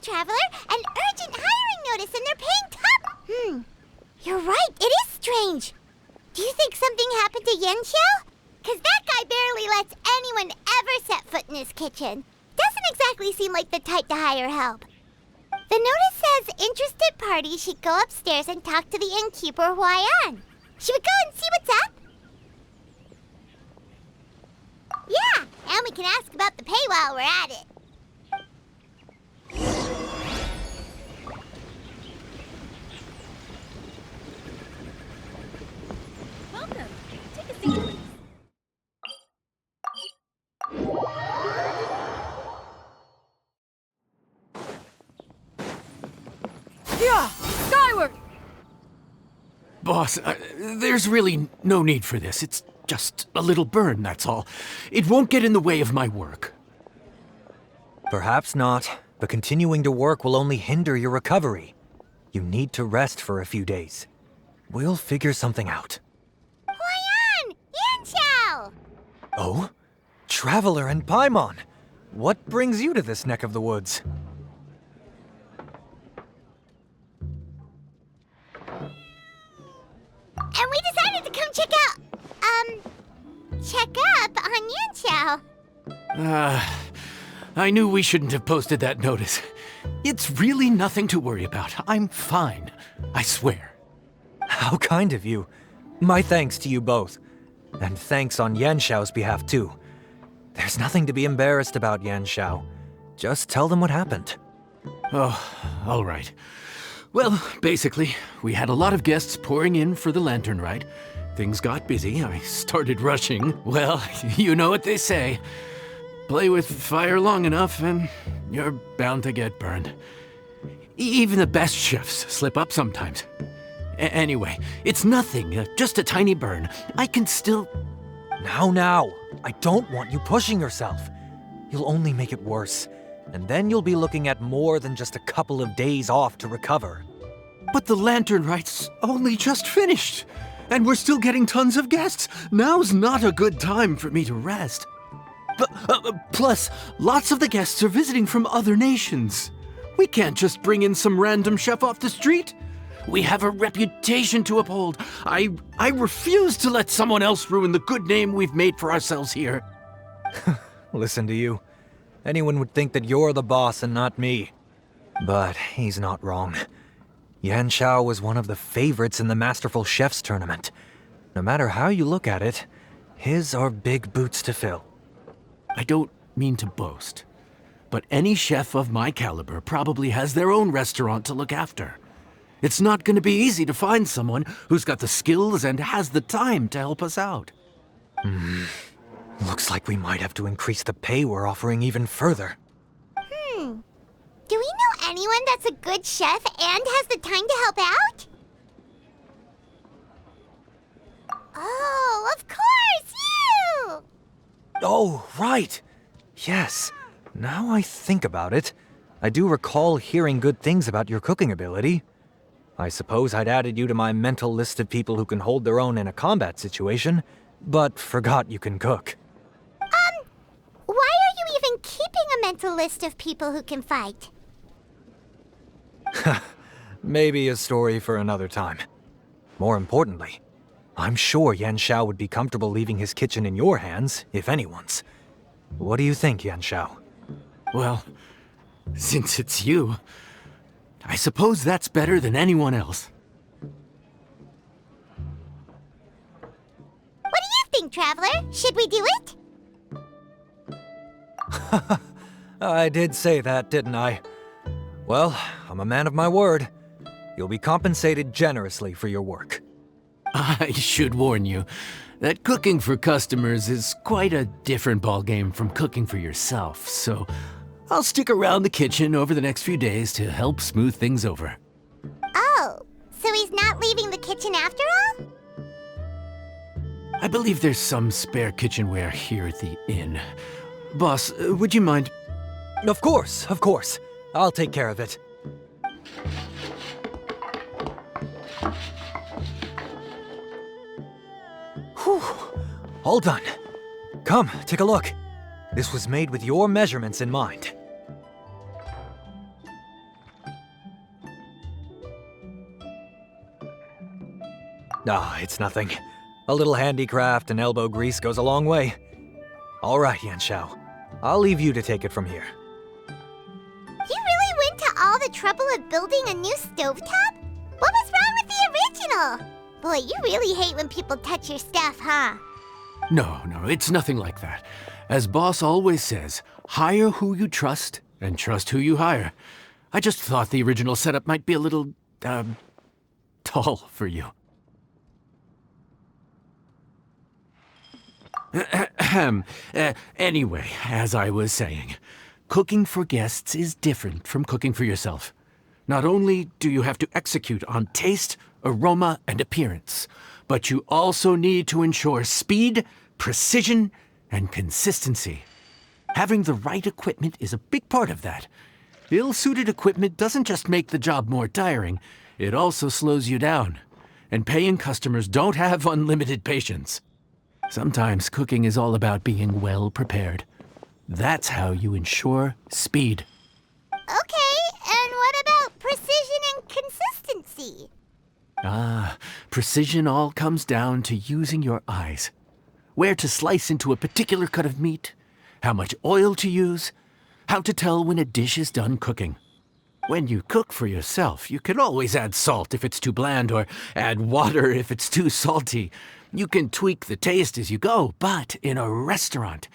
Traveler. An urgent hiring notice and they're paying top. You're right, it is strange. Do you think something happened to Yenshao? Because that guy barely lets anyone ever set foot in his kitchen. Doesn't exactly seem like the type to hire help. The notice says interested parties should go upstairs and talk to the innkeeper Huayan. Should we go and see what's up? Yeah, and we can ask about the pay while we're at it. Welcome. Take a seat, please. Yeah, skyward! Boss, there's really no need for this. It's just a little burn, that's all. It won't get in the way of my work. Perhaps not, but continuing to work will only hinder your recovery. You need to rest for a few days. We'll figure something out. Huayan! Yenshao! Oh? Traveler and Paimon! What brings you to this neck of the woods? And we decided to come check up on Yenshao. I knew we shouldn't have posted that notice. It's really nothing to worry about. I'm fine. I swear. How kind of you. My thanks to you both. And thanks on Yanshao's behalf, too. There's nothing to be embarrassed about, Yanshao. Just tell them what happened. Oh, all right. Well, basically, we had a lot of guests pouring in for the lantern ride. Things got busy. I started rushing. Well, you know what they say. Play with fire long enough and you're bound to get burned. Even the best chefs slip up sometimes. Anyway, it's nothing, just a tiny burn. I can still... Now, I don't want you pushing yourself. You'll only make it worse. And then you'll be looking at more than just a couple of days off to recover. But the lantern ride's only just finished. And we're still getting tons of guests. Now's not a good time for me to rest. Plus, lots of the guests are visiting from other nations. We can't just bring in some random chef off the street. We have a reputation to uphold. I refuse to let someone else ruin the good name we've made for ourselves here. Listen to you. Anyone would think that you're the boss and not me. But he's not wrong. Yanshao was one of the favorites in the Masterful Chefs tournament. No matter how you look at it, his are big boots to fill. I don't mean to boast, but any chef of my caliber probably has their own restaurant to look after. It's not going to be easy to find someone who's got the skills and has the time to help us out. Looks like we might have to increase the pay we're offering even further. Do we know anyone that's a good chef and has the time to help out? Oh, of course, you! Oh, right. Yes. Now I think about it, I do recall hearing good things about your cooking ability. I suppose I'd added you to my mental list of people who can hold their own in a combat situation, but forgot you can cook. Why are you even keeping a mental list of people who can fight? Maybe a story for another time. More importantly, I'm sure Yanshao would be comfortable leaving his kitchen in your hands, if anyone's. What do you think, Yanshao? Well, since it's you, I suppose that's better than anyone else. What do you think, Traveler? Should we do it? I did say that, didn't I? Well, I'm a man of my word. You'll be compensated generously for your work. I should warn you that cooking for customers is quite a different ballgame from cooking for yourself, so I'll stick around the kitchen over the next few days to help smooth things over. Oh, so he's not leaving the kitchen after all? I believe there's some spare kitchenware here at the inn. Boss, would you mind? Of course. I'll take care of it. Whew. All done. Come, take a look. This was made with your measurements in mind. Ah, it's nothing. A little handicraft and elbow grease goes a long way. All right, Yanxiao. I'll leave you to take it from here. You really went to all the trouble of building a new stovetop? What was wrong with the original? Boy, you really hate when people touch your stuff, huh? No, it's nothing like that. As boss always says, hire who you trust and trust who you hire. I just thought the original setup might be a little, tall for you. Anyway, as I was saying, cooking for guests is different from cooking for yourself. Not only do you have to execute on taste, aroma, and appearance, but you also need to ensure speed, precision, and consistency. Having the right equipment is a big part of that. Ill-suited equipment doesn't just make the job more tiring, it also slows you down. And paying customers don't have unlimited patience. Sometimes cooking is all about being well prepared. That's how you ensure speed. Okay, and what about precision and consistency? Precision all comes down to using your eyes. Where to slice into a particular cut of meat, how much oil to use, how to tell when a dish is done cooking. When you cook for yourself, you can always add salt if it's too bland or add water if it's too salty. You can tweak the taste as you go, but in a restaurant,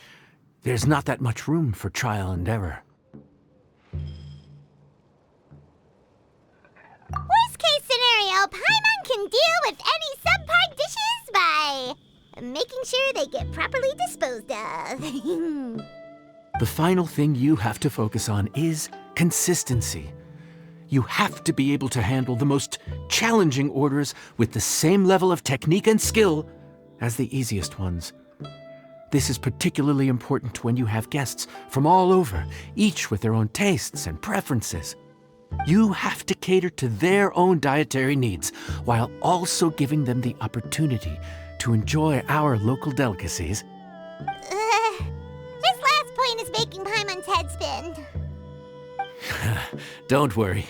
there's not that much room for trial and error. Worst case scenario, Paimon can deal with any subpar dishes by making sure they get properly disposed of. The final thing you have to focus on is consistency. You have to be able to handle the most challenging orders with the same level of technique and skill as the easiest ones. This is particularly important when you have guests from all over, each with their own tastes and preferences. You have to cater to their own dietary needs while also giving them the opportunity to enjoy our local delicacies. This last point is making Paimon's head spin. Don't worry.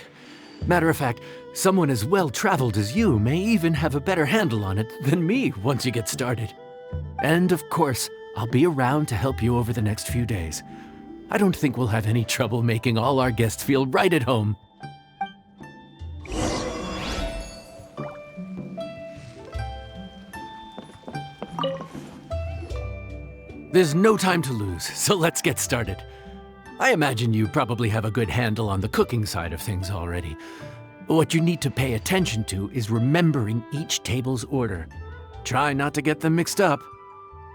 Matter of fact, someone as well-traveled as you may even have a better handle on it than me once you get started. And of course, I'll be around to help you over the next few days. I don't think we'll have any trouble making all our guests feel right at home. There's no time to lose, so let's get started. I imagine you probably have a good handle on the cooking side of things already. What you need to pay attention to is remembering each table's order. Try not to get them mixed up.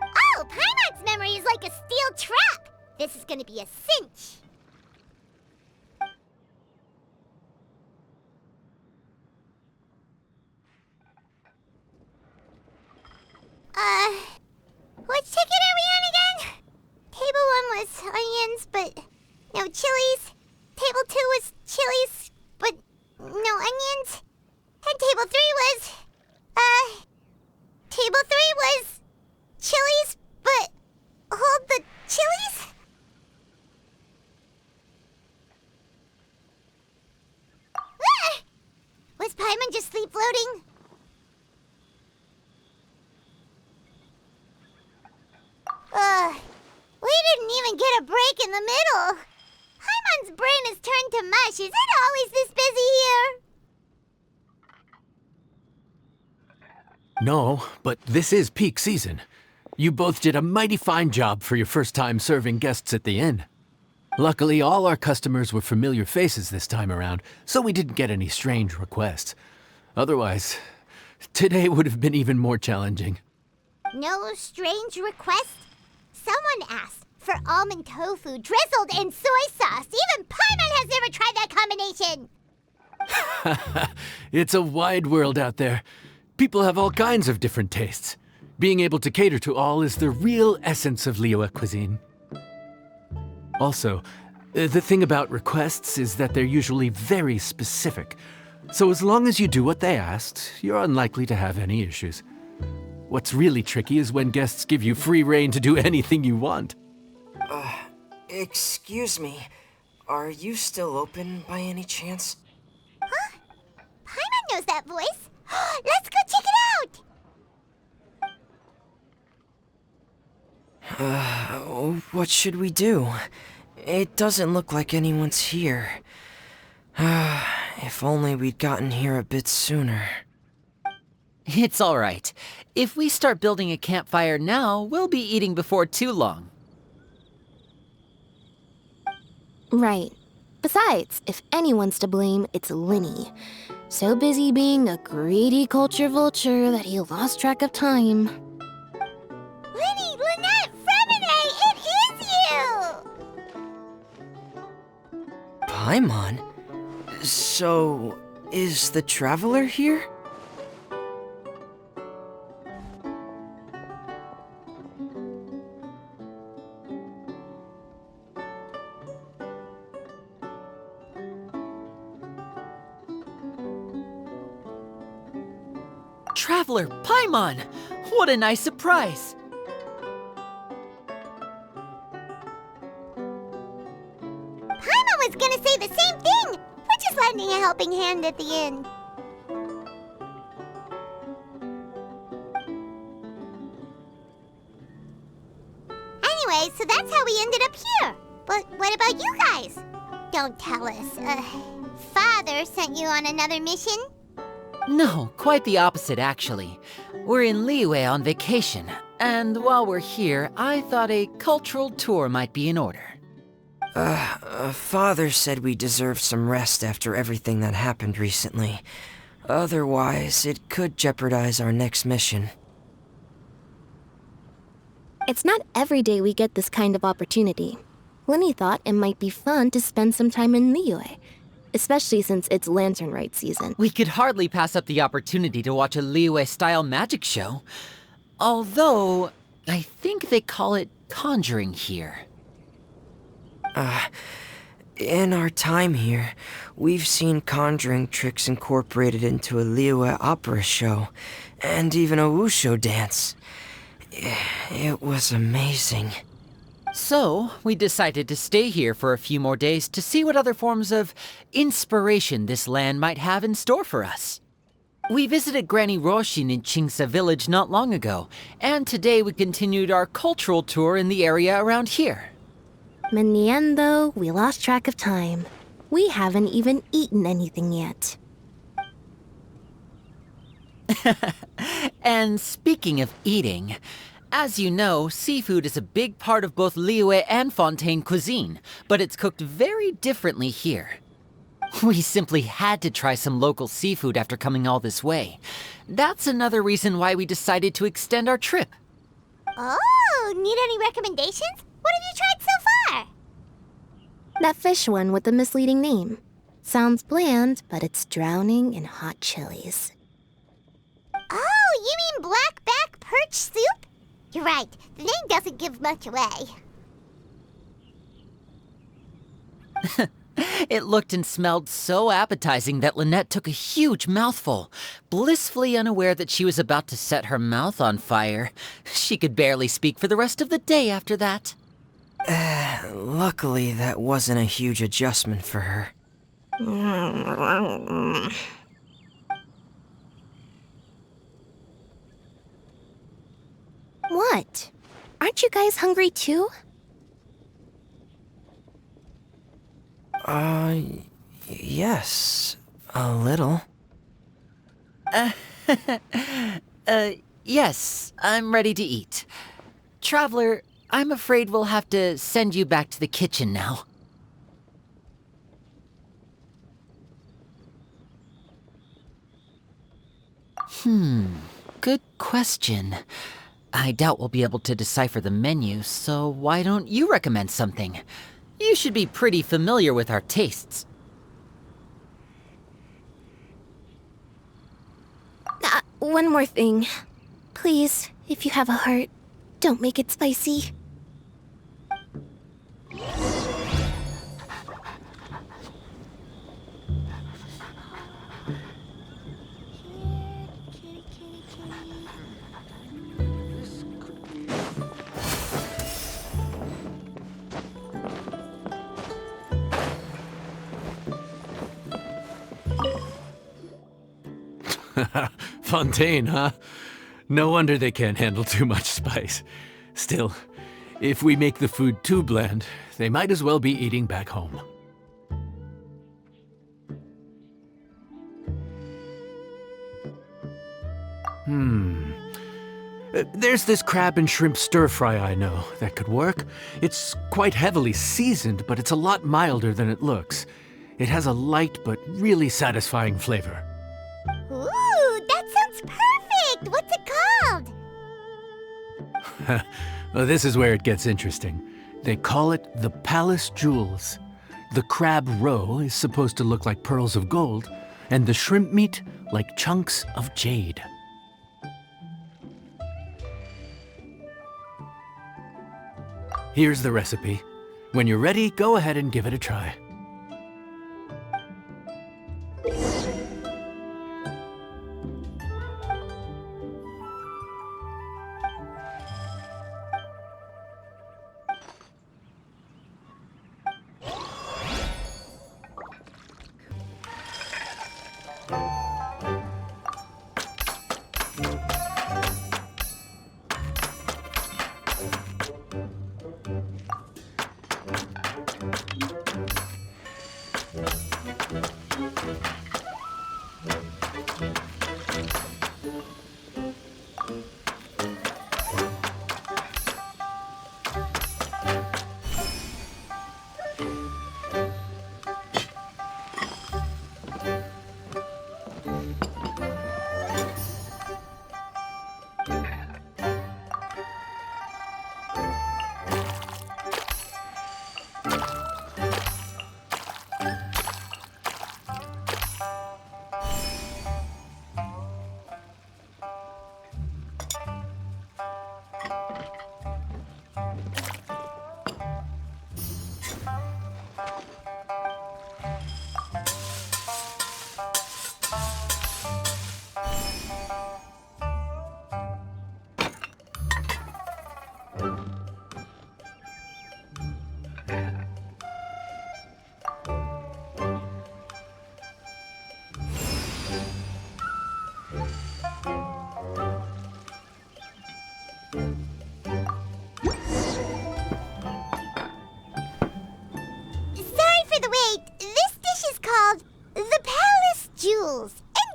Oh, Paimon's memory is like a steel trap. This is gonna be a cinch. Which ticket are we on again? Table 1 was onions, but no chilies. Table 2 was chilies, but no onions. And table 3 was, table 3 was chilies, but hold the chilies? Ah! Was Paimon just sleep floating? We didn't even get a break in the middle. Paimon's brain has turned to mush. Is it always this busy here? No, but this is peak season. You both did a mighty fine job for your first time serving guests at the inn. Luckily, all our customers were familiar faces this time around, so we didn't get any strange requests. Otherwise, today would have been even more challenging. No strange requests? Someone asked for almond tofu drizzled in soy sauce. Even Paimon has never tried that combination. It's a wide world out there. People have all kinds of different tastes. Being able to cater to all is the real essence of Liyue cuisine. Also, the thing about requests is that they're usually very specific. So as long as you do what they asked, you're unlikely to have any issues. What's really tricky is when guests give you free rein to do anything you want. Excuse me. Are you still open by any chance? Huh? Paimon knows that voice. Let's go check it out! What should we do? It doesn't look like anyone's here. If only we'd gotten here a bit sooner. It's all right. If we start building a campfire now, we'll be eating before too long. Right. Besides, if anyone's to blame, it's Linny. So busy being a greedy culture vulture that he lost track of time. Linny, Lynette, Fremine, it is you! Paimon? So, is the Traveler here? Traveler, Paimon! What a nice surprise! Paimon was gonna say the same thing! We're just lending a helping hand at the end. Anyway, so that's how we ended up here. But what about you guys? Don't tell us. Father sent you on another mission? No, quite the opposite, actually. We're in Liyue on vacation, and while we're here, I thought a cultural tour might be in order. Father said we deserve some rest after everything that happened recently. Otherwise, it could jeopardize our next mission. It's not every day we get this kind of opportunity. Linny thought it might be fun to spend some time in Liyue, especially since it's Lantern Rite season. We could hardly pass up the opportunity to watch a Liyue-style magic show. Although, I think they call it conjuring here. In our time here, we've seen conjuring tricks incorporated into a Liyue opera show, and even a wushu dance. It was amazing. So, we decided to stay here for a few more days to see what other forms of inspiration this land might have in store for us. We visited Granny Roshin in Chingsa village not long ago, and today we continued our cultural tour in the area around here. In the end, though, we lost track of time. We haven't even eaten anything yet. And speaking of eating, as you know, seafood is a big part of both Liyue and Fontaine cuisine, but it's cooked very differently here. We simply had to try some local seafood after coming all this way. That's another reason why we decided to extend our trip. Oh, need any recommendations? What have you tried so far? That fish one with the misleading name. Sounds bland, but it's drowning in hot chilies. Oh, you mean blackback perch soup? You're right, the name doesn't give much away. It looked and smelled so appetizing that Lynette took a huge mouthful, blissfully unaware that she was about to set her mouth on fire. She could barely speak for the rest of the day after that. Luckily, that wasn't a huge adjustment for her. What? Aren't you guys hungry too? Yes, a little. Yes, I'm ready to eat. Traveler, I'm afraid we'll have to send you back to the kitchen now. Good question. I doubt we'll be able to decipher the menu, so why don't you recommend something? You should be pretty familiar with our tastes. One more thing. Please, if you have a heart, don't make it spicy. Fontaine, huh? No wonder they can't handle too much spice. Still, If we make the food too bland, they might as well be eating back home. There's this crab and shrimp stir-fry I know that could work. It's quite heavily seasoned, but it's a lot milder than it looks. It has a light but really satisfying flavor. Ooh, that sounds perfect! What's it called? Well, this is where it gets interesting. They call it the Palace Jewels. The crab roe is supposed to look like pearls of gold, and the shrimp meat like chunks of jade. Here's the recipe. When you're ready, go ahead and give it a try.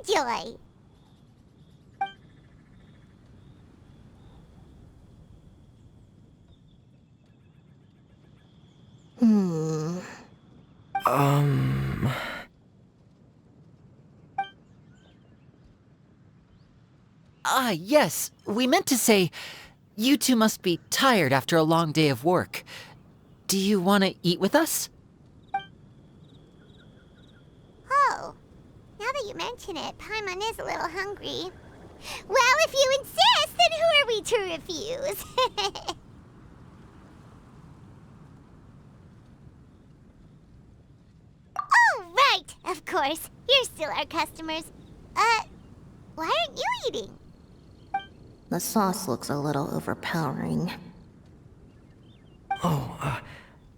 Enjoy! Yes. We meant to say, you two must be tired after a long day of work. Do you want to eat with us? Oh, now that you mention it, Paimon is a little hungry. Well, if you insist, then who are we to refuse? Oh, right! Of course. You're still our customers. Why aren't you eating? The sauce looks a little overpowering.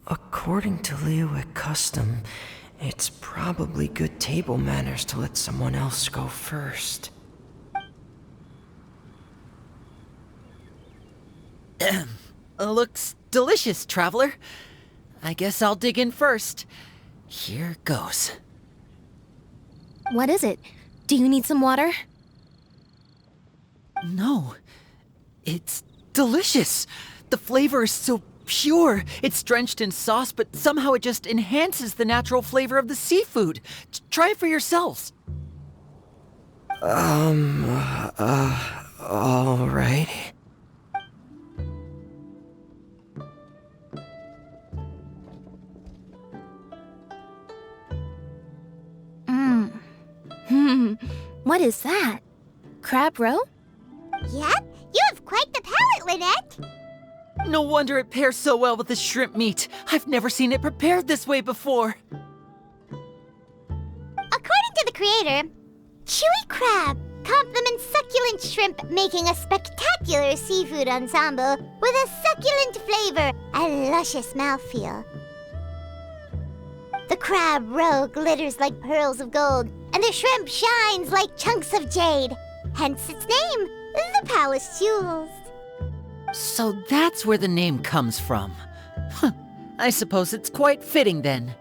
According to Liyue custom, it's probably good table manners to let someone else go first. Looks delicious, traveler. I guess I'll dig in first. Here goes. What is it? Do you need some water? No. It's delicious. The flavor is so pure. It's drenched in sauce, but somehow it just enhances the natural flavor of the seafood. Try it for yourselves. All right. What is that? Crab roe? Yep, you have quite the palate, Lynette. No wonder it pairs so well with the shrimp meat. I've never seen it prepared this way before. According to the creator, chewy crab complements succulent shrimp, making a spectacular seafood ensemble with a succulent flavor and luscious mouthfeel. The crab roe glitters like pearls of gold, and the shrimp shines like chunks of jade. Hence its name, the Palace Jewels. So that's where the name comes from. Huh. I suppose it's quite fitting then.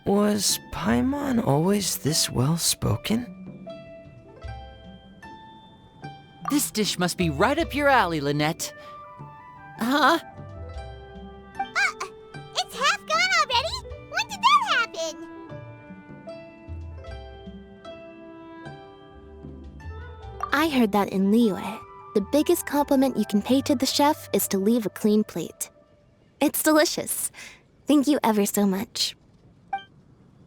Was Paimon always this well-spoken? This dish must be right up your alley, Lynette. Huh? It's half gone already? When did that happen? I heard that in Liyue, the biggest compliment you can pay to the chef is to leave a clean plate. It's delicious. Thank you ever so much.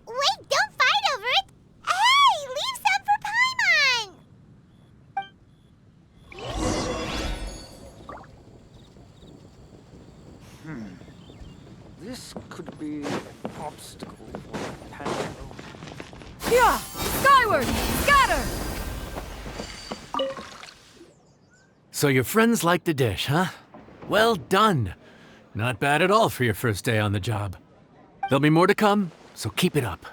Wait, don't fight over it! Hey, leave some for Paimon! This could be an obstacle for Panda. Yeah! Skyward! Scatter! So your friends like the dish, huh? Well done. Not bad at all for your first day on the job. There'll be more to come, so keep it up.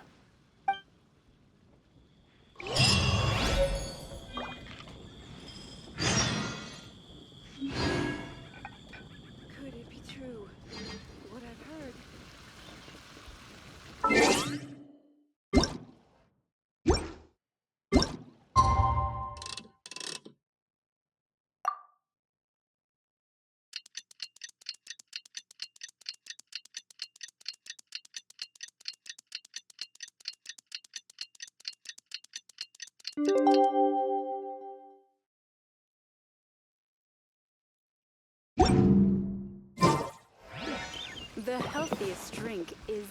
Could it be true? What I've heard. The healthiest drink is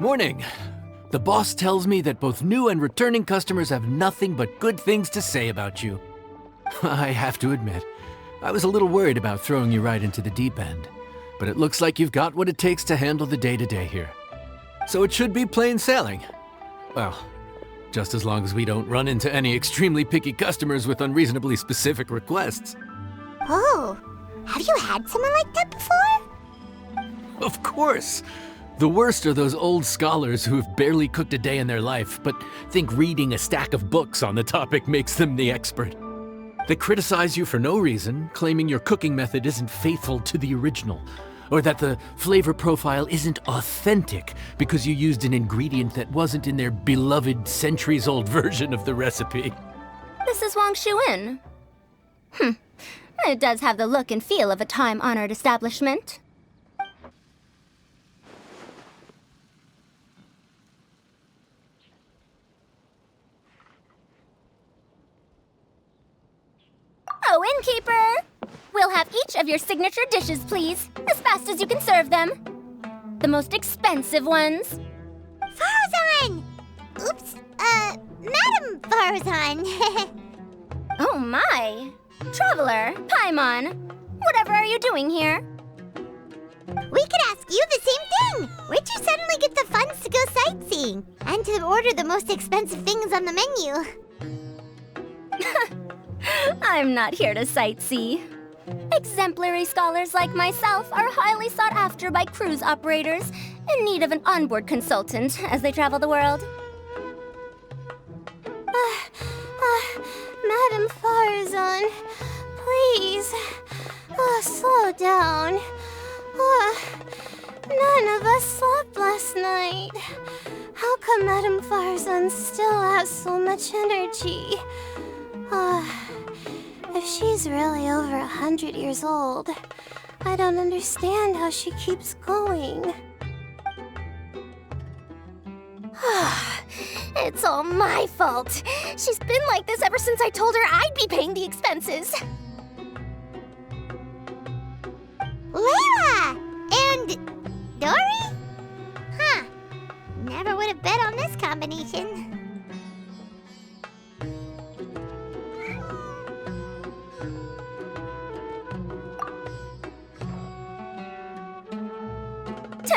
Morning. The boss tells me that both new and returning customers have nothing but good things to say about you. I have to admit, I was a little worried about throwing you right into the deep end, but it looks like you've got what it takes to handle the day-to-day here. So it should be plain sailing. Well, just as long as we don't run into any extremely picky customers with unreasonably specific requests. Oh, have you had someone like that before? Of course! The worst are those old scholars who have barely cooked a day in their life, but think reading a stack of books on the topic makes them the expert. They criticize you for no reason, claiming your cooking method isn't faithful to the original, or that the flavor profile isn't authentic because you used an ingredient that wasn't in their beloved centuries-old version of the recipe. This is Wang Shuin. It does have the look and feel of a time-honored establishment. Oh, innkeeper! We'll have each of your signature dishes, please, as fast as you can serve them. The most expensive ones. Farazan! Oops, Madam Farazan. Oh my! Traveler, Paimon, whatever are you doing here? We could ask you the same thing! Where'd you suddenly get the funds to go sightseeing? And to order the most expensive things on the menu? I'm not here to sightsee. Exemplary scholars like myself are highly sought after by cruise operators in need of an onboard consultant as they travel the world. Madam Farazan, please, slow down. None of us slept last night. How come Madam Farazan still has so much energy? If she's really over 100 years old, I don't understand how she keeps going. It's all my fault. She's been like this ever since I told her I'd be paying the expenses. Layla! And Dory? Huh. Never would have bet on this combination.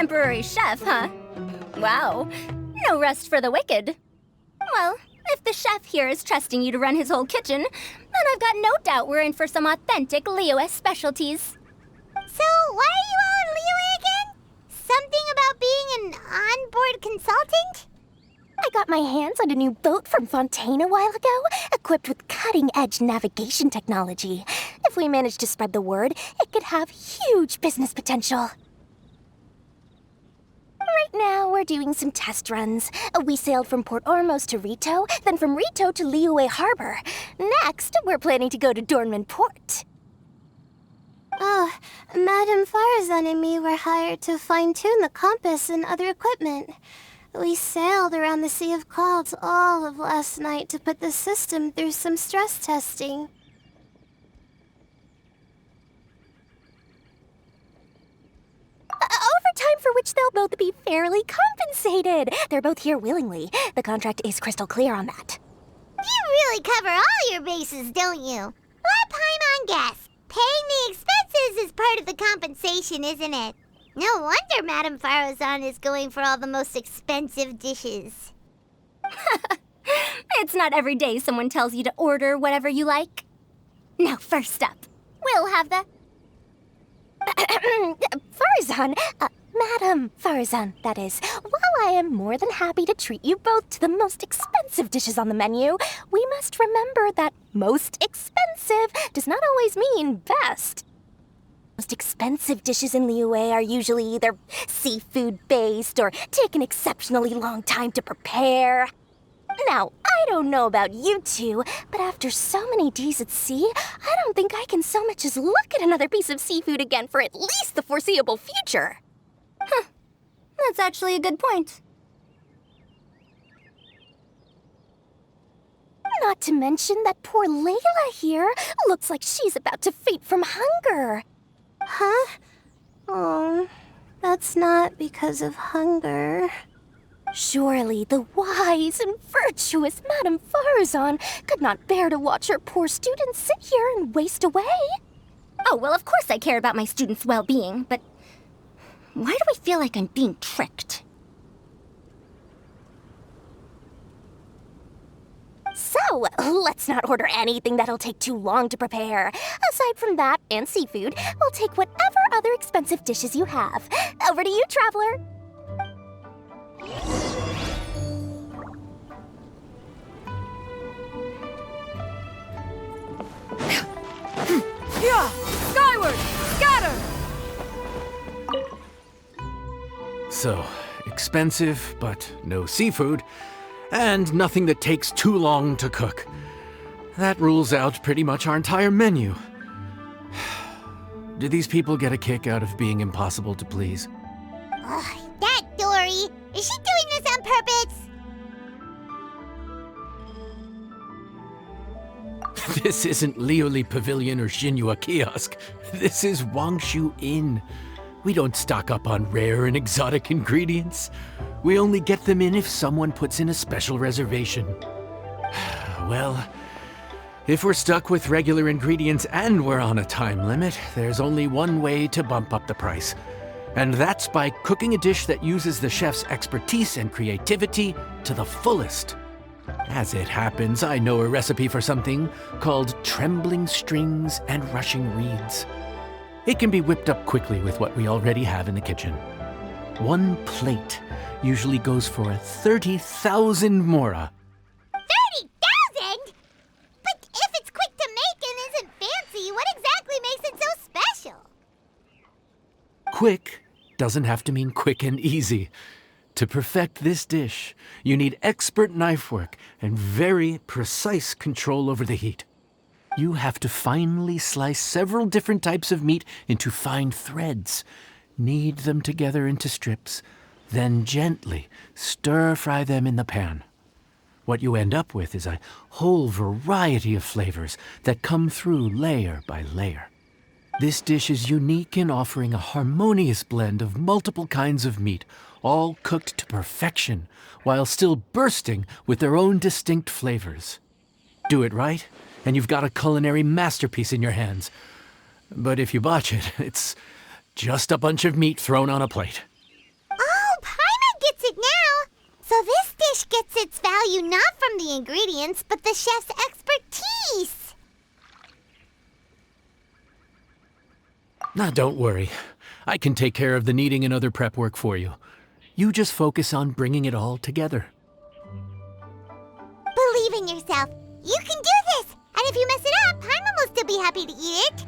Temporary chef, huh? Wow. No rest for the wicked. Well, if the chef here is trusting you to run his whole kitchen, then I've got no doubt we're in for some authentic Liyue specialties. So, why are you all in Liyue again? Something about being an onboard consultant? I got my hands on a new boat from Fontaine a while ago, equipped with cutting-edge navigation technology. If we manage to spread the word, it could have huge business potential. Right now, we're doing some test runs. We sailed from Port Ormos to Rito, then from Rito to Liyue Harbor. Next, we're planning to go to Dornman Port. Oh, Madame Farazan and me were hired to fine-tune the compass and other equipment. We sailed around the Sea of Clouds all of last night to put the system through some stress testing. Overtime for which they'll both be fairly compensated. They're both here willingly. The contract is crystal clear on that. You really cover all your bases, don't you? Let Paimon guess. Paying the expenses is part of the compensation, isn't it? No wonder Madame Farazan is going for all the most expensive dishes. It's not every day someone tells you to order whatever you like. Now, first up, we'll have the... Farazan, Madam Farazan, that is. While I am more than happy to treat you both to the most expensive dishes on the menu, we must remember that most expensive does not always mean best. Most expensive dishes in Liyue are usually either seafood-based or take an exceptionally long time to prepare. Now, I don't know about you two, but after so many days at sea, I don't think I can so much as look at another piece of seafood again for at least the foreseeable future. Huh. That's actually a good point. Not to mention that poor Layla here looks like she's about to faint from hunger. Huh? Oh, that's not because of hunger. Surely the wise and virtuous Madame Farazan could not bear to watch her poor students sit here and waste away. Oh, well, of course I care about my students' well-being, but why do I feel like I'm being tricked? So, let's not order anything that'll take too long to prepare. Aside from that and seafood, we'll take whatever other expensive dishes you have. Over to you, Traveler. Yeah! Skyward! Scatter! So, expensive, but no seafood, and nothing that takes too long to cook. That rules out pretty much our entire menu. Do these people get a kick out of being impossible to please? Ugh, that Dory! Is she doing this on purpose? This isn't Lioli Pavilion or Xinhua Kiosk. This is Wangshu Inn. We don't stock up on rare and exotic ingredients. We only get them in if someone puts in a special reservation. Well, if we're stuck with regular ingredients and we're on a time limit, there's only one way to bump up the price. And that's by cooking a dish that uses the chef's expertise and creativity to the fullest. As it happens, I know a recipe for something called trembling strings and rushing reeds. It can be whipped up quickly with what we already have in the kitchen. One plate usually goes for 30,000 mora. 30,000? But if it's quick to make and isn't fancy, what exactly makes it so special? Quick doesn't have to mean quick and easy. To perfect this dish, you need expert knife work and very precise control over the heat. You have to finely slice several different types of meat into fine threads, knead them together into strips, then gently stir-fry them in the pan. What you end up with is a whole variety of flavors that come through layer by layer. This dish is unique in offering a harmonious blend of multiple kinds of meat, all cooked to perfection, while still bursting with their own distinct flavors. Do it right, and you've got a culinary masterpiece in your hands. But if you botch it, it's just a bunch of meat thrown on a plate. value not from the ingredients, but the chef's expertise. Now, don't worry. I can take care of the kneading and other prep work for you. You just focus on bringing it all together. Believe in yourself. You can do this. And if you mess it up, Paimon will still be happy to eat it.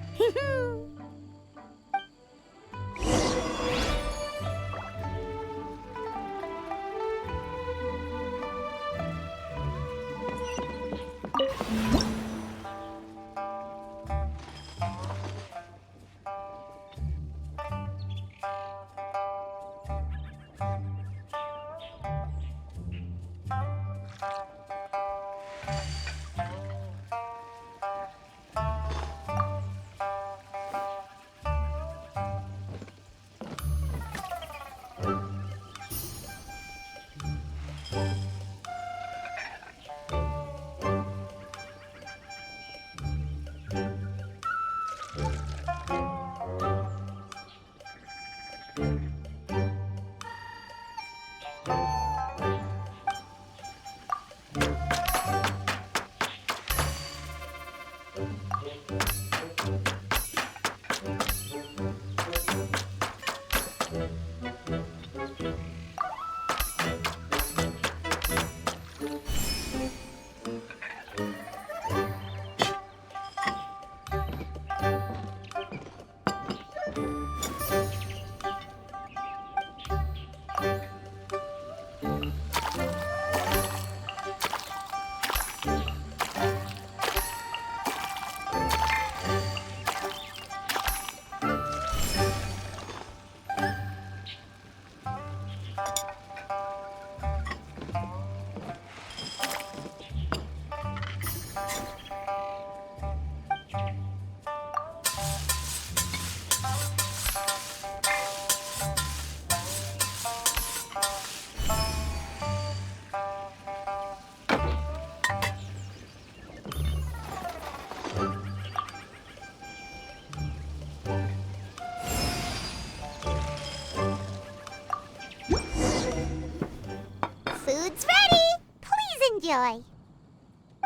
Food's ready. Please enjoy.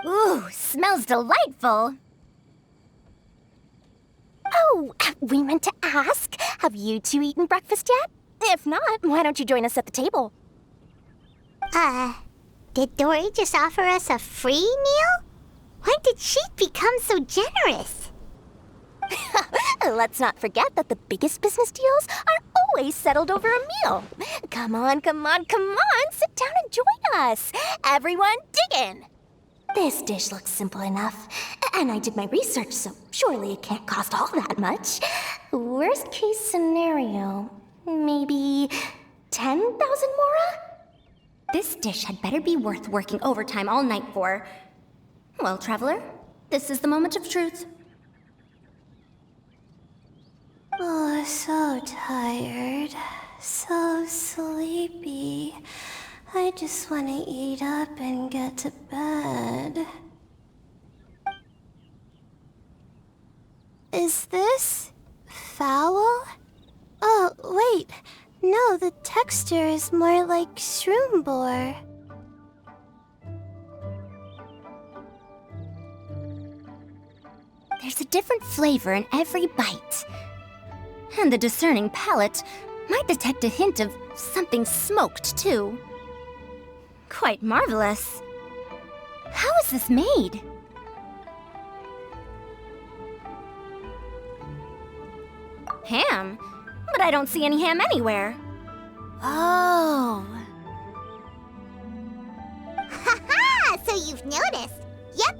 Ooh, smells delightful. Oh, we meant to ask, have you two eaten breakfast yet? If not, why don't you join us at the table? Did Dory just offer us a free meal? When did she become so generous? Let's not forget that the biggest business deals are always settled over a meal. Come on, come on, come on, sit down and join us. Everyone, dig in. This dish looks simple enough, and I did my research, so surely it can't cost all that much. Worst case scenario, maybe 10,000 mora? This dish had better be worth working overtime all night for. Well, traveler, this is the moment of truth. Oh, so tired. So sleepy. I just want to eat up and get to bed. Is this foul? Oh, wait. No, the texture is more like shroom boar. There's a different flavor in every bite. And the discerning palate might detect a hint of something smoked, too. Quite marvelous. How is this made? Ham? But I don't see any ham anywhere. Oh. Ha-ha! So you've noticed. Yep,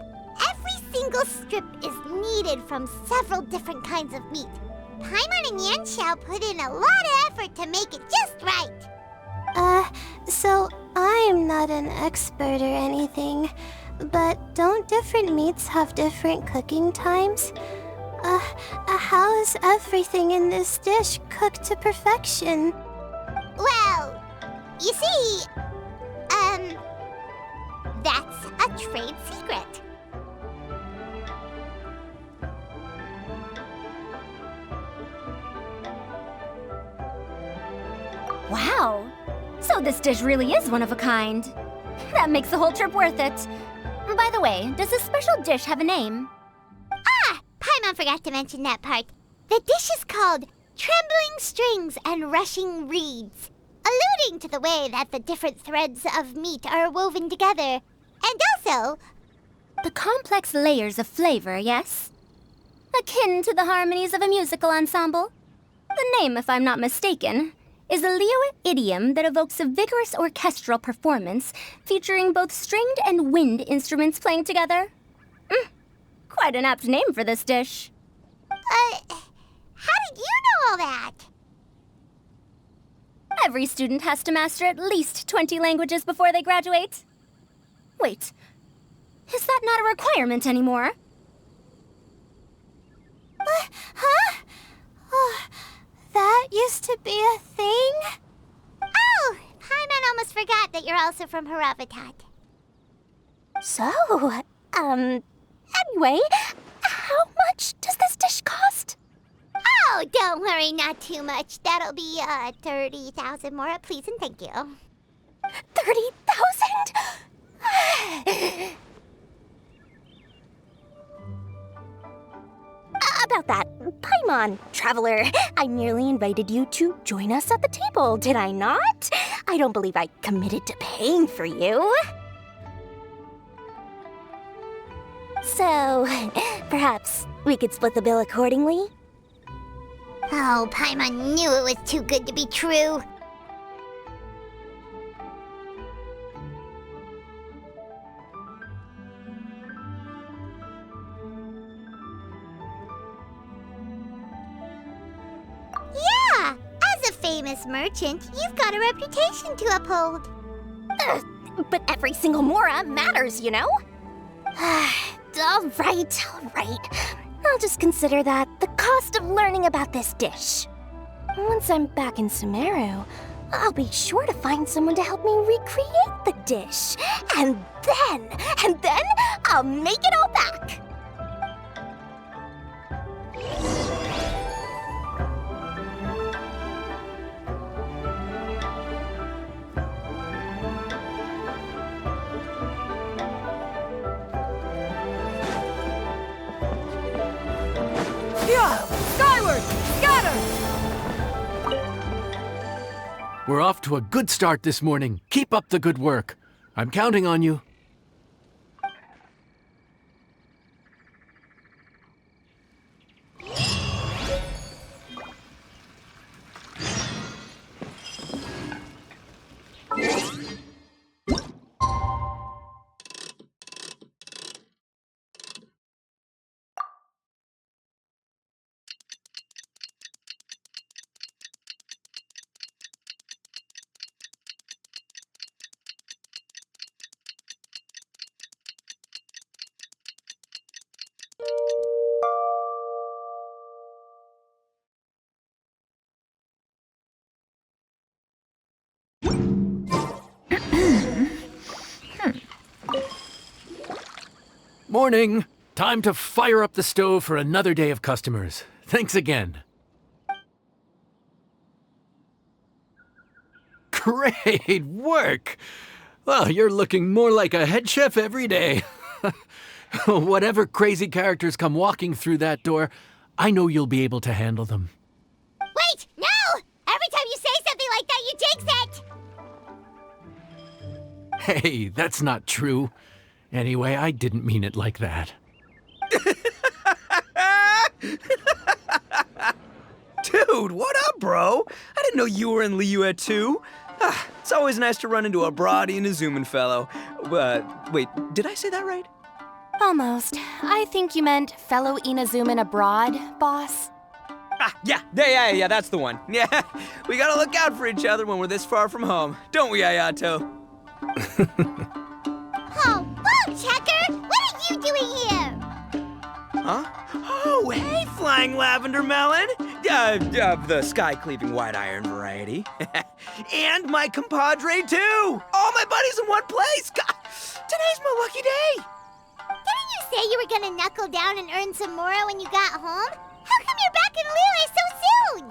every single strip is kneaded from several different kinds of meat. Paimon and Yanxiao put in a lot of effort to make it just right. So I'm not an expert or anything, but don't different meats have different cooking times? How is everything in this dish cooked to perfection? Well, you see, that's a trade secret. Wow! So this dish really is one of a kind. That makes the whole trip worth it. By the way, does this special dish have a name? Ah! Paimon forgot to mention that part. The dish is called Trembling Strings and Rushing Reeds, alluding to the way that the different threads of meat are woven together. And also... The complex layers of flavor, yes? Akin to the harmonies of a musical ensemble? The name, if I'm not mistaken, is a Liyue idiom that evokes a vigorous orchestral performance featuring both stringed and wind instruments playing together. Quite an apt name for this dish. How did you know all that? Every student has to master at least 20 languages before they graduate. Wait, is that not a requirement anymore? Huh? Oh, that used to be a thing? Oh, Paimon almost forgot that you're also from Haravatat. So, anyway, how much does this dish cost? Oh, don't worry, not too much. That'll be, 30,000 more, please and thank you. 30,000? About that, Paimon, traveler, I merely invited you to join us at the table, did I not? I don't believe I committed to paying for you. So, perhaps we could split the bill accordingly? Oh, Paimon knew it was too good to be true. Yeah, as a famous merchant, you've got a reputation to uphold. But every single mora matters, you know? All right. I'll just consider that the cost of learning about this dish. Once I'm back in Sumeru, I'll be sure to find someone to help me recreate the dish. And then I'll make it all back. Skyward! Scatter! We're off to a good start this morning. Keep up the good work. I'm counting on you. Morning! Time to fire up the stove for another day of customers. Thanks again. Great work! Well, you're looking more like a head chef every day. Whatever crazy characters come walking through that door, I know you'll be able to handle them. Wait, no! Every time you say something like that, you jinx it! Hey, that's not true. Anyway, I didn't mean it like that. Dude, what up, bro? I didn't know you were in Liyue too. It's always nice to run into a Brody and a Zoomin fellow. Wait, did I say that right? Almost. I think you meant fellow Inazuman abroad, boss. Yeah, that's the one. Yeah, we gotta look out for each other when we're this far from home. Don't we, Ayato? Oh, Bug Checker! What are you doing here? Huh? Oh, hey, Flying Lavender Melon! The sky-cleaving white iron variety. And my compadre, too! All my buddies in one place! God, today's my lucky day! Didn't you say you were gonna knuckle down and earn some mora when you got home? How come you're back in Liyue so soon?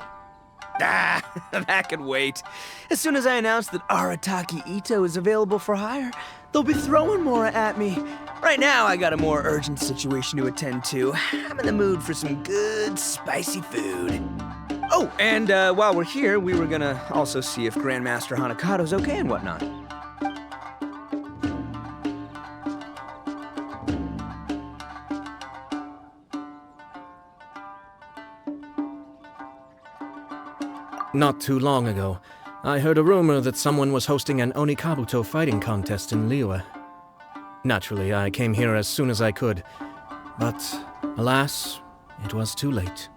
Ah, that could wait. As soon as I announce that Arataki Ito is available for hire, they'll be throwing more at me. Right now, I got a more urgent situation to attend to. I'm in the mood for some good, spicy food. Oh, and while we're here, we were gonna also see if Grandmaster Hanakado's okay and whatnot. Not too long ago, I heard a rumor that someone was hosting an Onikabuto fighting contest in Liyue. Naturally, I came here as soon as I could, but alas, it was too late.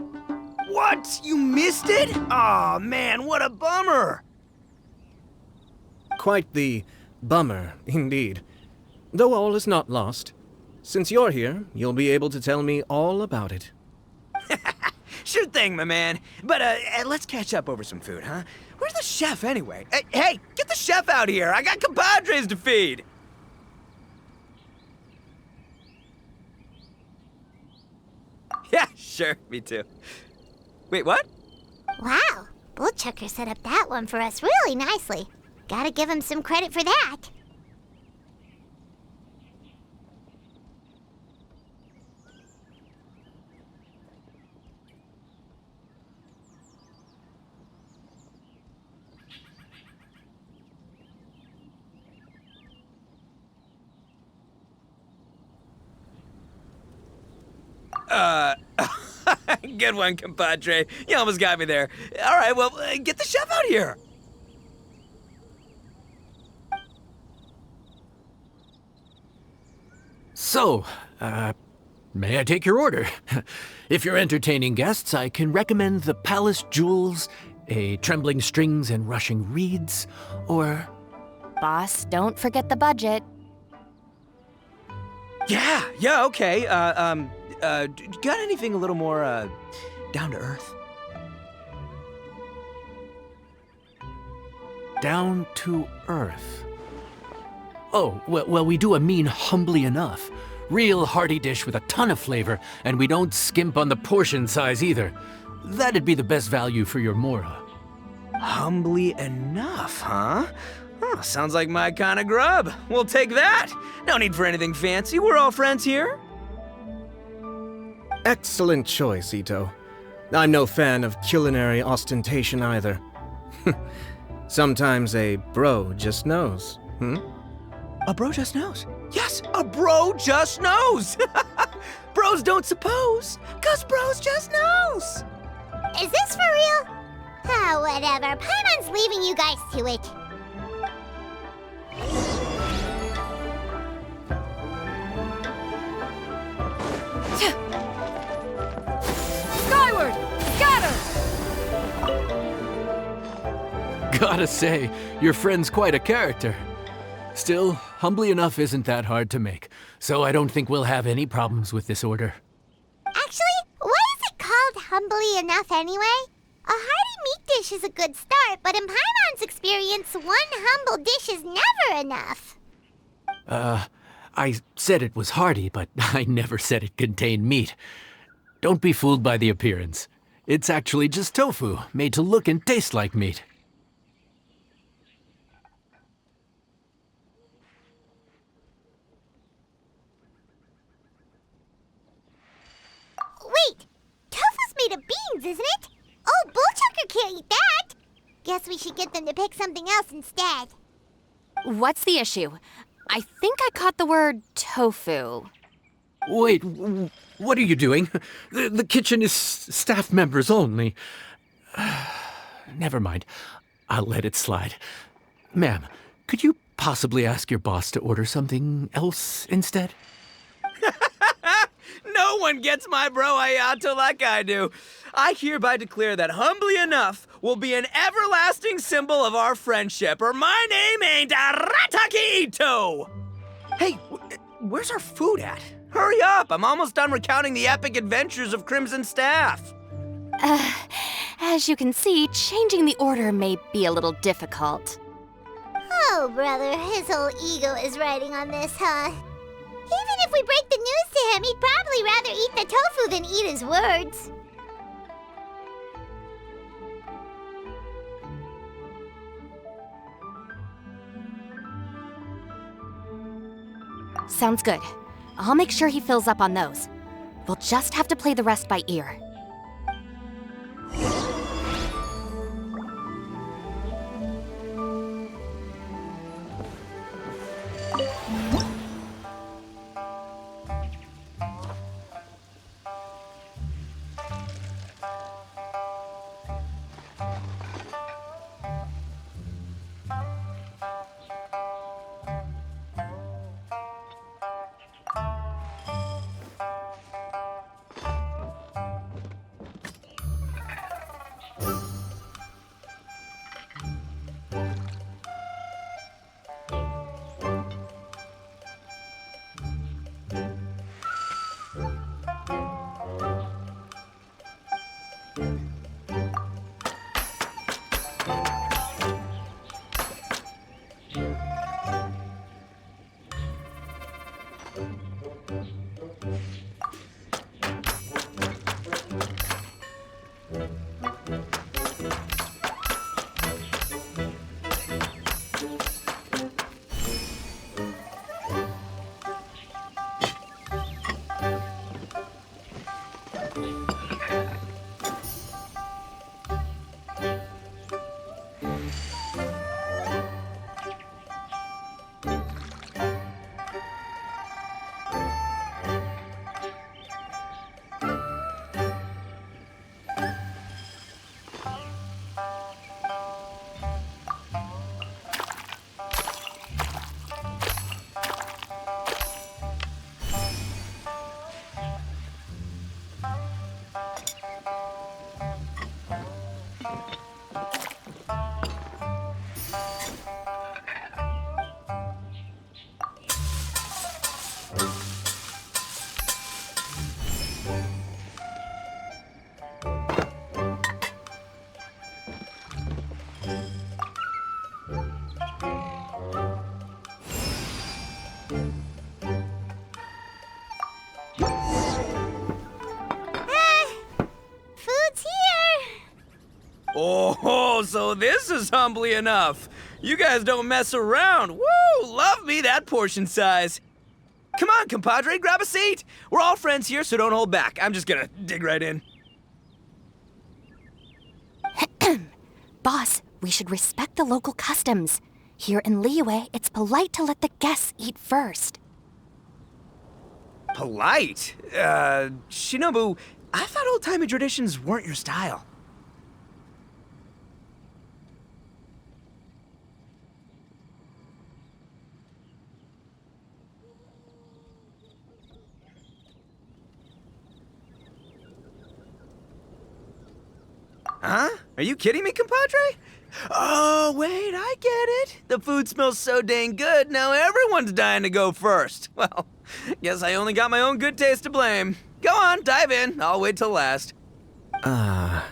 What? You missed it? Aw, man, what a bummer! Quite the bummer, indeed. Though all is not lost. Since you're here, you'll be able to tell me all about it. Sure thing, my man. But let's catch up over some food, huh? Where's the chef, anyway? Hey, get the chef out here! I got compadres to feed! Yeah, sure, me too. Wait, what? Wow, Bullchucker set up that one for us really nicely. Gotta give him some credit for that. Good one, compadre. You almost got me there. All right, well, get the chef out here. So, may I take your order? If you're entertaining guests, I can recommend the Palace Jewels, a Trembling Strings and Rushing Reeds, or... Boss, don't forget the budget. Yeah, okay. Got anything a little more, down to earth? Down to earth. Oh, well, we do a mean humbly enough. Real hearty dish with a ton of flavor, and we don't skimp on the portion size either. That'd be the best value for your Mora. Humbly enough, huh? Oh, sounds like my kind of grub. We'll take that. No need for anything fancy. We're all friends here. Excellent choice, Ito. I'm no fan of culinary ostentation either. Sometimes a bro just knows, A bro just knows. Yes, a bro just knows. Bros don't suppose, 'cause bros just knows. Is this for real? Oh, whatever. Paimon's leaving you guys to it. Skyward! Scatter! Gotta say, your friend's quite a character. Still, humbly enough isn't that hard to make, so I don't think we'll have any problems with this order. Actually, why is it called humbly enough anyway? A hearty meat dish is a good start, but in Paimon's experience, one humble dish is never enough. I said it was hearty, but I never said it contained meat. Don't be fooled by the appearance. It's actually just tofu, made to look and taste like meat. Wait! Tofu's made of beans, isn't it? Oh, Bullchucker can't eat that! Guess we should get them to pick something else instead. What's the issue? I think I caught the word tofu. Wait, what are you doing? The kitchen is staff members only. Never mind. I'll let it slide. Ma'am, could you possibly ask your boss to order something else instead? No one gets my bro Ayato like I do. I hereby declare that humbly enough will be an everlasting symbol of our friendship, or my name ain't Arataki Ito! Hey, where's our food at? Hurry up! I'm almost done recounting the epic adventures of Crimson Staff. As you can see, changing the order may be a little difficult. Oh, brother, his whole ego is riding on this, huh? Even if we break the news to him, he'd probably rather eat the tofu than eat his words. Sounds good. I'll make sure he fills up on those. We'll just have to play the rest by ear. Oh, so this is humbly enough. You guys don't mess around. Woo! Love me that portion size. Come on, compadre, grab a seat. We're all friends here, so don't hold back. I'm just gonna dig right in. Boss, we should respect the local customs. Here in Liyue, it's polite to let the guests eat first. Polite? Shinobu, I thought old-timey traditions weren't your style. Huh? Are you kidding me, compadre? Oh, wait, I get it. The food smells so dang good, now everyone's dying to go first. Well, guess I only got my own good taste to blame. Go on, dive in. I'll wait till last. I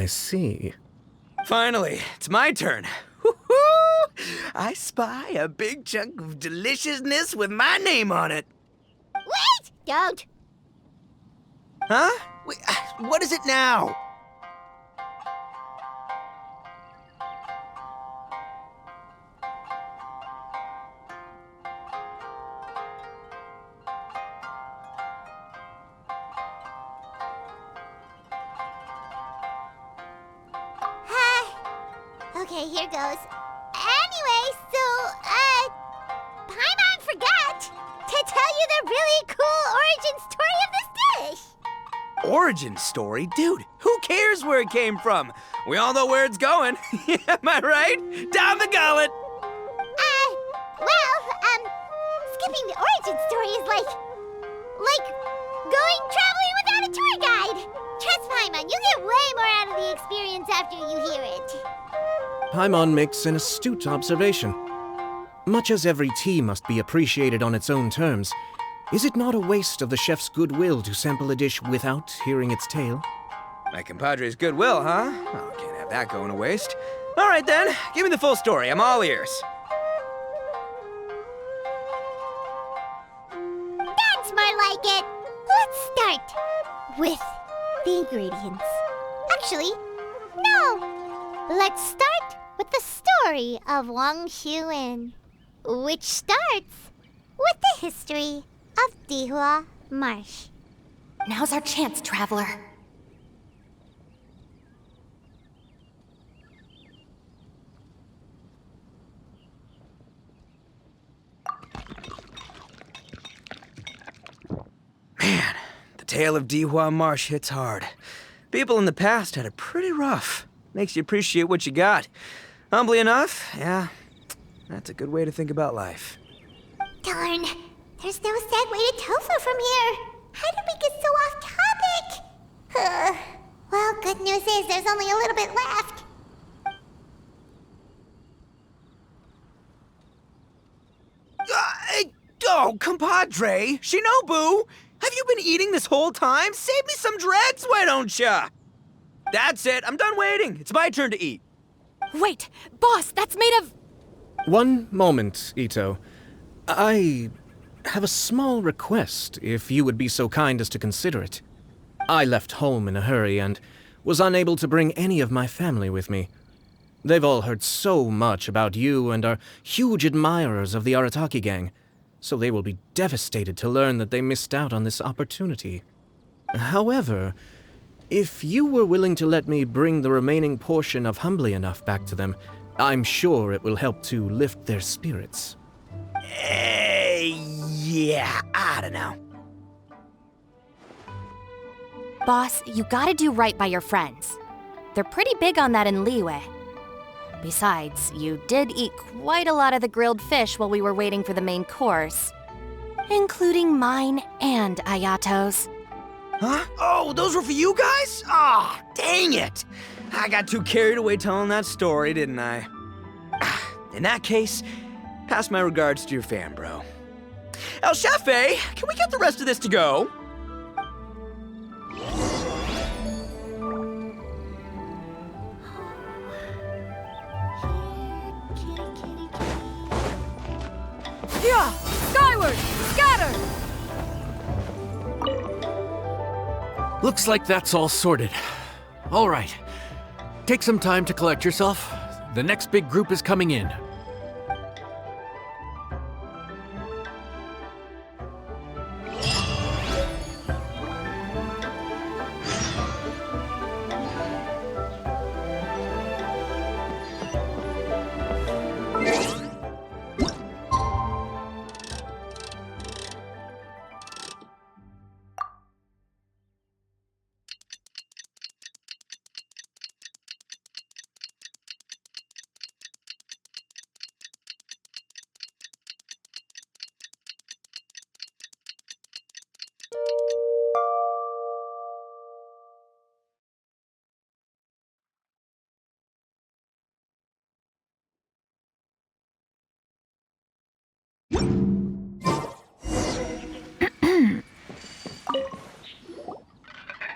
see. Finally, it's my turn. Woo-hoo! I spy a big chunk of deliciousness with my name on it. Wait! Don't! Huh? Wait, what is it now? Okay, here goes. Anyway, so, Paimon forgot to tell you the really cool origin story of this dish. Origin story? Dude, who cares where it came from? We all know where it's going. Am I right? Down the gullet! Skipping the origin story is like going traveling without a tour guide. Trust Paimon, you get way more out of the experience after you hear it. Paimon makes an astute observation. Much as every tea must be appreciated on its own terms, is it not a waste of the chef's goodwill to sample a dish without hearing its tale? My compadre's goodwill, huh? Oh, can't have that going to waste. All right then, give me the full story. I'm all ears. That's more like it. Let's start with the ingredients. Actually, no. Let's start with the story of Wang Xuan, which starts with the history of Dihua Marsh. Now's our chance, traveler. Man, the tale of Dihua Marsh hits hard. People in the past had it pretty rough. Makes you appreciate what you got. Humbly enough, yeah, that's a good way to think about life. Darn, there's no segue to tofu from here. How did we get so off topic? Well, good news is there's only a little bit left. Oh, compadre, Shinobu, have you been eating this whole time? Save me some dregs, why don't ya? That's it, I'm done waiting. It's my turn to eat. Wait, boss, that's made of... One moment, Ito. I have a small request, if you would be so kind as to consider it. I left home in a hurry and was unable to bring any of my family with me. They've all heard so much about you and are huge admirers of the Arataki gang, so they will be devastated to learn that they missed out on this opportunity. However, if you were willing to let me bring the remaining portion of Humbly Enough back to them, I'm sure it will help to lift their spirits. Yeah, I don't know. Boss, you gotta do right by your friends. They're pretty big on that in Liyue. Besides, you did eat quite a lot of the grilled fish while we were waiting for the main course. Including mine and Ayato's. Huh? Oh, those were for you guys? Ah, dang it! I got too carried away telling that story, didn't I? In that case, pass my regards to your fan, bro. El Chefe, can we get the rest of this to go? Yeah! Skyward! Scatter! Looks like that's all sorted. All right. Take some time to collect yourself. The next big group is coming in.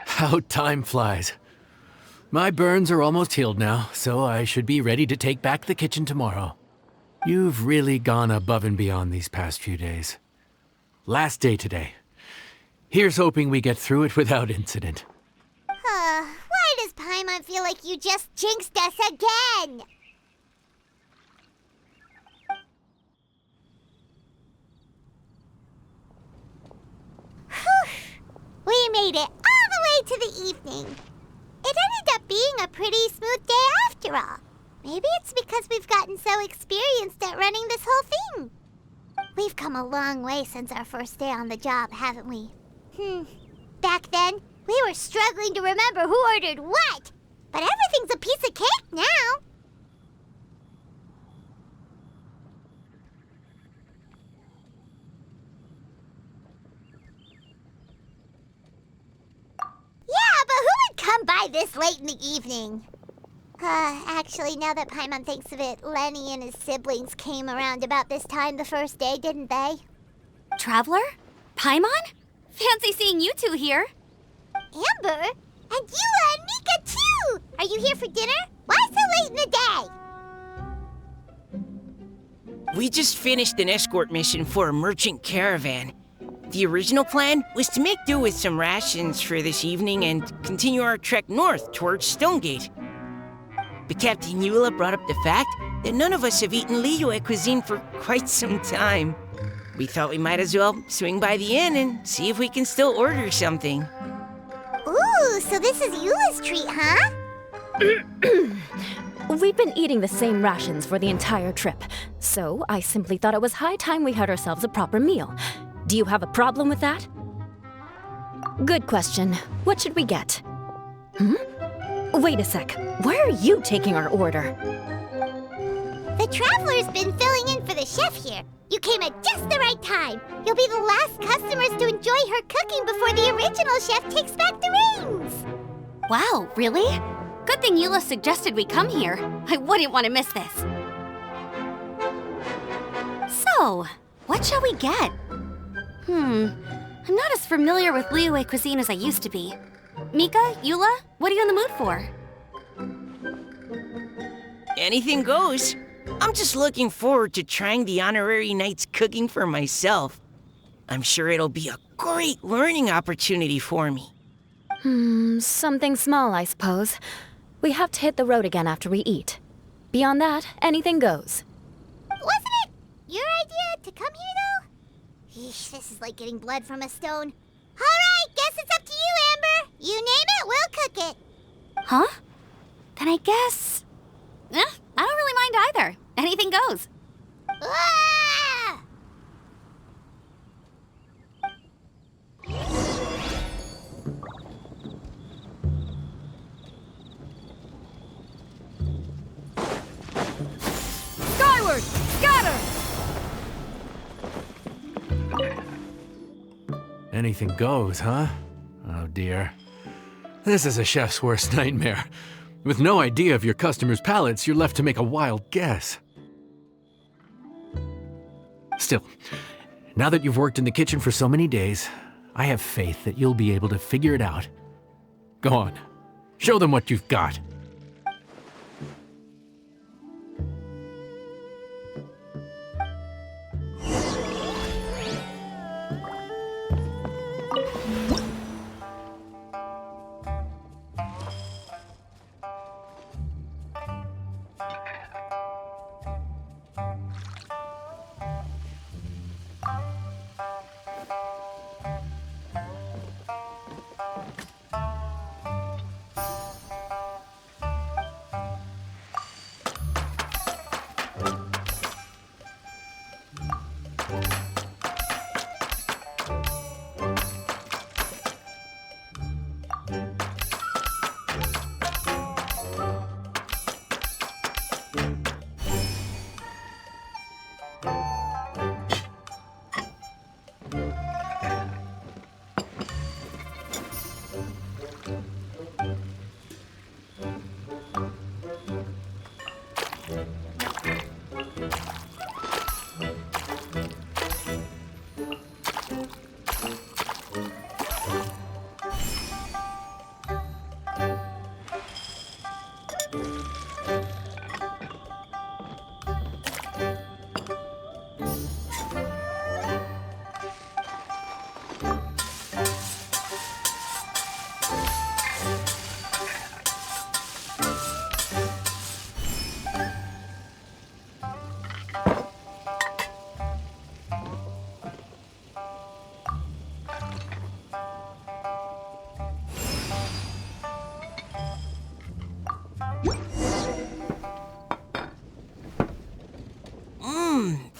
How time flies. My burns are almost healed now, so I should be ready to take back the kitchen tomorrow. You've really gone above and beyond these past few days. Last day today. Here's hoping we get through it without incident. Why does Paimon feel like you just jinxed us again? Whew. We made it all the way to the evening. It ended up being a pretty smooth day after all. Maybe it's because we've gotten so experienced at running this whole thing. We've come a long way since our first day on the job, haven't we? Back then, we were struggling to remember who ordered what. But everything's a piece of cake now. Yeah, but who would come by this late in the evening? Actually, now that Paimon thinks of it, Lenny and his siblings came around about this time the first day, didn't they? Traveler? Paimon? Fancy seeing you two here. Amber? And Eula and Mika, too! Are you here for dinner? Why so late in the day? We just finished an escort mission for a merchant caravan. The original plan was to make do with some rations for this evening and continue our trek north towards Stonegate. but Captain Eula brought up the fact that none of us have eaten Liyue cuisine for quite some time. We thought we might as well swing by the inn and see if we can still order something. Ooh, so this is Eula's treat, huh? We've been eating the same rations for the entire trip, so I simply thought it was high time we had ourselves a proper meal. Do you have a problem with that? Good question. What should we get? Wait a sec. Why are you taking our order? The Traveler's been filling in for the chef here. You came at just the right time. You'll be the last customers to enjoy her cooking before the original chef takes back the reins. Wow, really? Good thing Eula suggested we come here. I wouldn't want to miss this. So, what shall we get? I'm not as familiar with Liyue cuisine as I used to be. Mika, Eula, what are you in the mood for? Anything goes. I'm just looking forward to trying the honorary knight's cooking for myself. I'm sure it'll be a great learning opportunity for me. Something small, I suppose. We have to hit the road again after we eat. Beyond that, anything goes. Wasn't it your idea to come here, though? Eesh, this is like getting blood from a stone. All right, guess it's up to you, Amber. You name it, we'll cook it. Huh? Then I guess... I don't really mind either. Anything goes. Ah! Skyward! Scatter! Anything goes, huh? Oh dear. This is a chef's worst nightmare. With no idea of your customers' palates, you're left to make a wild guess. Still, now that you've worked in the kitchen for so many days, I have faith that you'll be able to figure it out. Go on, show them what you've got.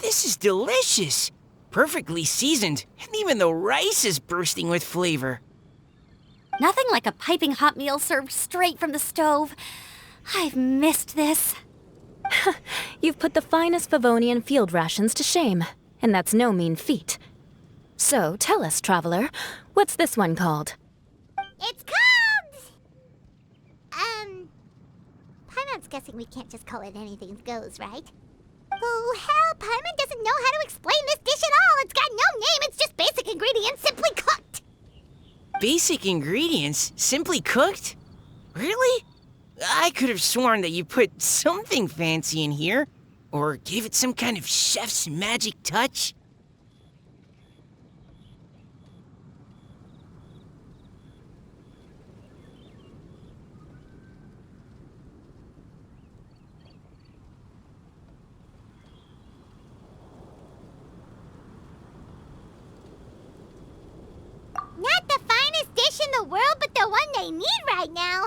This is delicious. Perfectly seasoned, and even the rice is bursting with flavor. Nothing like a piping hot meal served straight from the stove. I've missed this. You've put the finest Favonian field rations to shame, and that's no mean feat. So, tell us, traveler, what's this one called? It's called... Paimon's guessing we can't just call it anything goes, right? Oh, hell, Paimon doesn't know how to explain this dish at all. It's got no name, it's just basic ingredients simply cooked. Basic ingredients? Simply cooked? Really? I could have sworn that you put something fancy in here, or gave it some kind of chef's magic touch. the world but the one they need right now.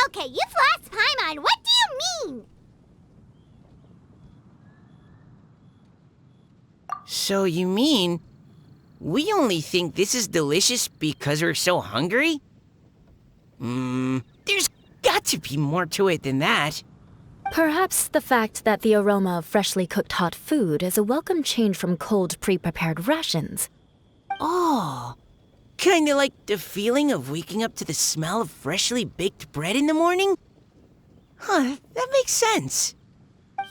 Okay, you've lost Paimon. What do you mean? So you mean we only think this is delicious because we're so hungry? There's got to be more to it than that. Perhaps the fact that the aroma of freshly cooked hot food is a welcome change from cold, pre-prepared rations. Oh, kinda like the feeling of waking up to the smell of freshly baked bread in the morning? Huh, that makes sense.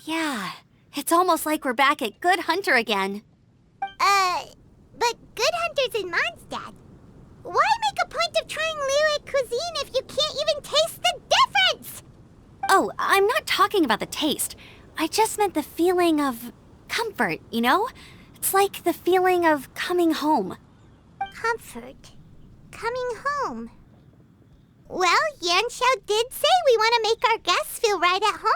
Yeah, it's almost like we're back at Good Hunter again. But Good Hunter's in Mondstadt. Why make a point of trying Liyue cuisine if you can't even taste the difference? Oh, I'm not talking about the taste. I just meant the feeling of comfort, you know? It's like the feeling of coming home. Comfort. Coming home. Well, Yanxiao did say we want to make our guests feel right at home.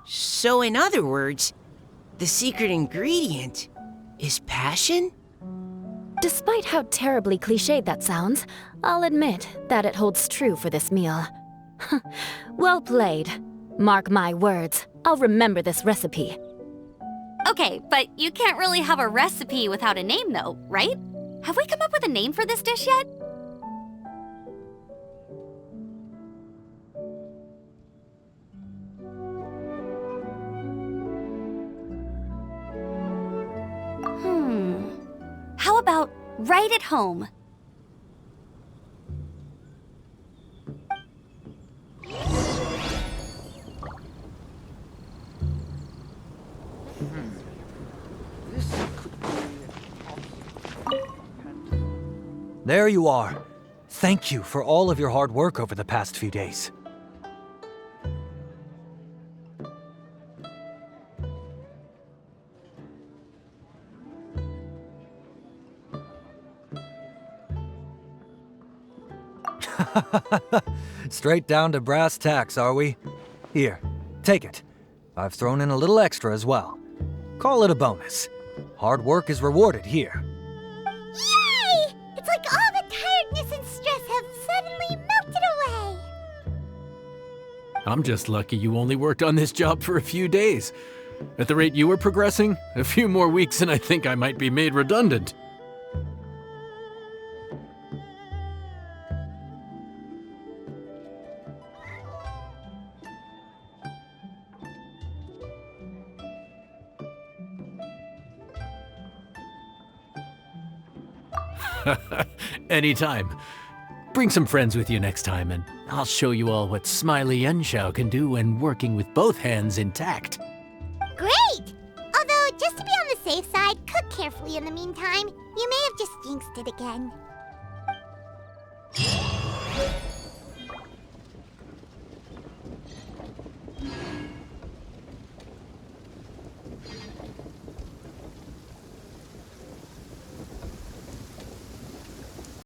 So in other words, the secret ingredient is passion? Despite how terribly cliched that sounds, I'll admit that it holds true for this meal. Well played. Mark my words, I'll remember this recipe. Okay, but you can't really have a recipe without a name though, right? Have we come up with a name for this dish yet? How about right at home? There you are. Thank you for all of your hard work over the past few days. Straight down to brass tacks, are we? Here, take it. I've thrown in a little extra as well. Call it a bonus. Hard work is rewarded here. Yay! It's like all the tiredness and stress have suddenly melted away. I'm just lucky you only worked on this job for a few days. At the rate you were progressing, a few more weeks and I think I might be made redundant. Anytime. Bring some friends with you next time, and I'll show you all what Smiley Yanxiao can do when working with both hands intact. Great! Although, just to be on the safe side, cook carefully in the meantime. You may have just jinxed it again.